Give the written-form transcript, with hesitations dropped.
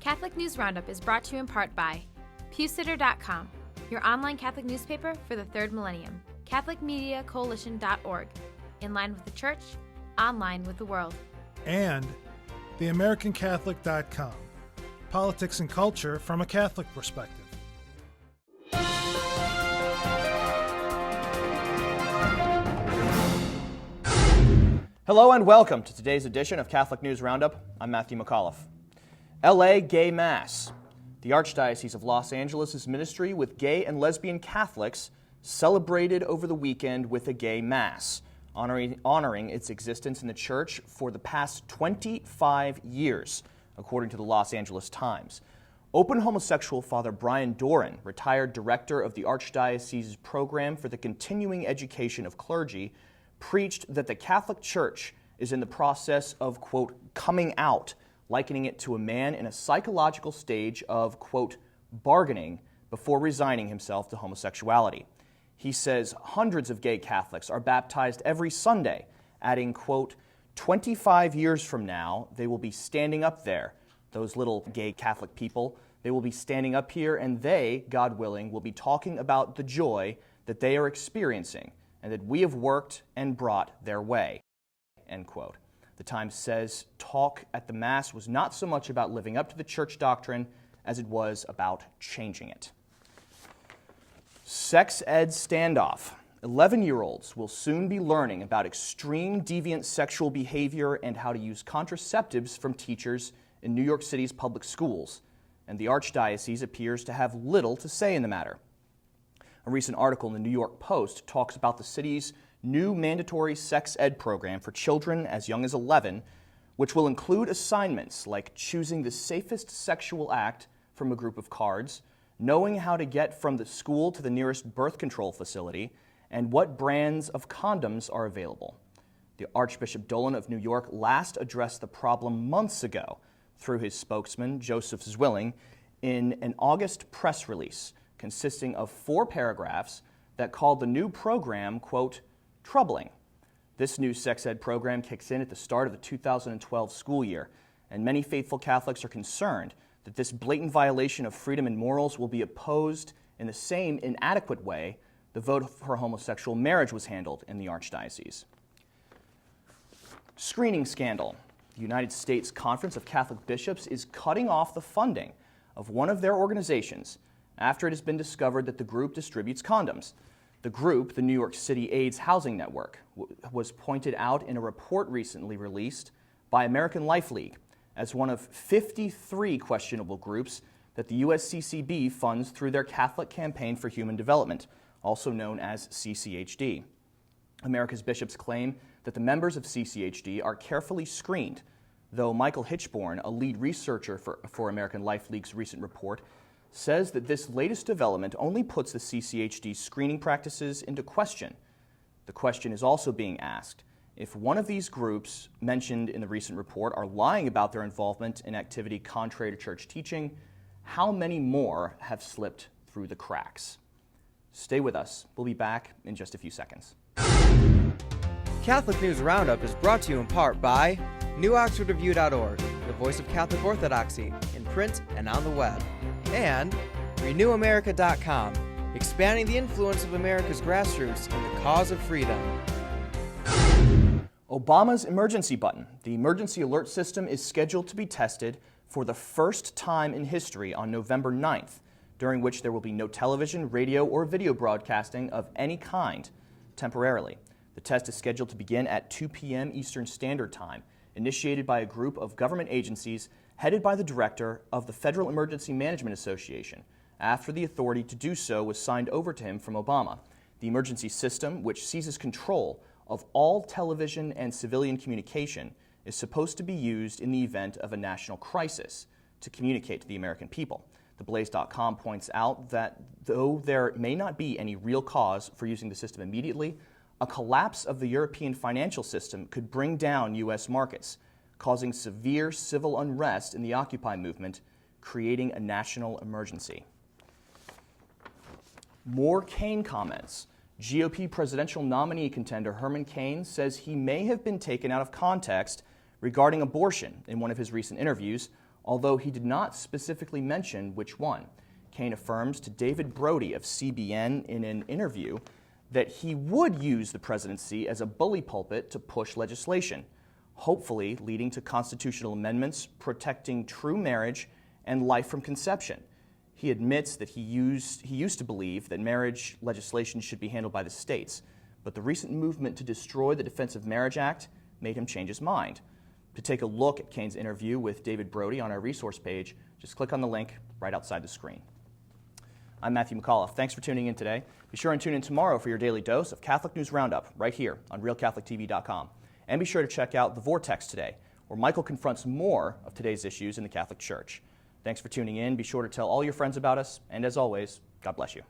Catholic News Roundup is brought to you in part by PewSitter.com, your online Catholic newspaper for the third millennium, CatholicMediaCoalition.org, in line with the Church, online with the world. And TheAmericanCatholic.com, politics and culture from a Catholic perspective. Hello and welcome to today's edition of Catholic News Roundup. I'm Matthew McAuliffe. LA Gay Mass. The Archdiocese of Los Angeles' ministry with gay and lesbian Catholics celebrated over the weekend with a gay mass, honoring its existence in the church for the past 25 years, according to the Los Angeles Times. Open homosexual Father Brian Doran, retired director of the Archdiocese's program for the continuing education of clergy, preached that the Catholic Church is in the process of, quote, coming out, likening it to a man in a psychological stage of, quote, bargaining before resigning himself to homosexuality. He says hundreds of gay Catholics are baptized every Sunday, adding, quote, 25 years from now, they will be standing up there, those little gay Catholic people. They will be standing up here and they, God willing, will be talking about the joy that they are experiencing and that we have worked and brought their way, end quote. The Times says talk at the Mass was not so much about living up to the church doctrine as it was about changing it. Sex ed standoff. 11-year-olds will soon be learning about extreme deviant sexual behavior and how to use contraceptives from teachers in New York City's public schools, and the Archdiocese appears to have little to say in the matter. A recent article in the New York Post talks about the city's new mandatory sex ed program for children as young as 11, which will include assignments like choosing the safest sexual act from a group of cards, knowing how to get from the school to the nearest birth control facility, and what brands of condoms are available. The Archbishop Dolan of New York last addressed the problem months ago through his spokesman, Joseph Zwilling, in an August press release consisting of 4 paragraphs that called the new program, quote, troubling. This new sex ed program kicks in at the start of the 2012 school year, and many faithful Catholics are concerned that this blatant violation of freedom and morals will be opposed in the same inadequate way the vote for homosexual marriage was handled in the Archdiocese. Screening scandal. The United States Conference of Catholic Bishops is cutting off the funding of one of their organizations after it has been discovered that the group distributes condoms. The group, the New York City AIDS Housing Network, was pointed out in a report recently released by American Life League as one of 53 questionable groups that the USCCB funds through their Catholic Campaign for Human Development, also known as CCHD. America's bishops claim that the members of CCHD are carefully screened, though Michael Hitchborn, a lead researcher for American Life League's recent report, says that this latest development only puts the CCHD screening practices into question. The question is also being asked, if one of these groups mentioned in the recent report are lying about their involvement in activity contrary to church teaching, how many more have slipped through the cracks? Stay with us. We'll be back in just a few seconds. Catholic News Roundup is brought to you in part by NewOxfordReview.org, the voice of Catholic Orthodoxy, in print and on the web, and RenewAmerica.com, expanding the influence of America's grassroots in the cause of freedom. Obama's emergency button. The emergency alert system is scheduled to be tested for the first time in history on November 9th, during which there will be no television, radio, or video broadcasting of any kind temporarily. The test is scheduled to begin at 2 p.m. Eastern Standard Time, initiated by a group of government agencies headed by the director of the Federal Emergency Management Association, after the authority to do so was signed over to him from Obama. The emergency system, which seizes control of all television and civilian communication, is supposed to be used in the event of a national crisis to communicate to the American people. TheBlaze.com points out that though there may not be any real cause for using the system immediately, a collapse of the European financial system could bring down U.S. markets, causing severe civil unrest in the Occupy movement, creating a national emergency. More Cain comments. GOP presidential nominee contender Herman Cain says he may have been taken out of context regarding abortion in one of his recent interviews, although he did not specifically mention which one. Cain affirms to David Brody of CBN in an interview that he would use the presidency as a bully pulpit to push legislation, hopefully leading to constitutional amendments protecting true marriage and life from conception. He admits that he used to believe that marriage legislation should be handled by the states, but the recent movement to destroy the Defense of Marriage Act made him change his mind. To take a look at Cain's interview with David Brody on our resource page, just click on the link right outside the screen. I'm Matthew McAuliffe. Thanks for tuning in today. Be sure and tune in tomorrow for your daily dose of Catholic News Roundup right here on RealCatholicTV.com. And be sure to check out The Vortex today, where Michael confronts more of today's issues in the Catholic Church. Thanks for tuning in. Be sure to tell all your friends about us. And as always, God bless you.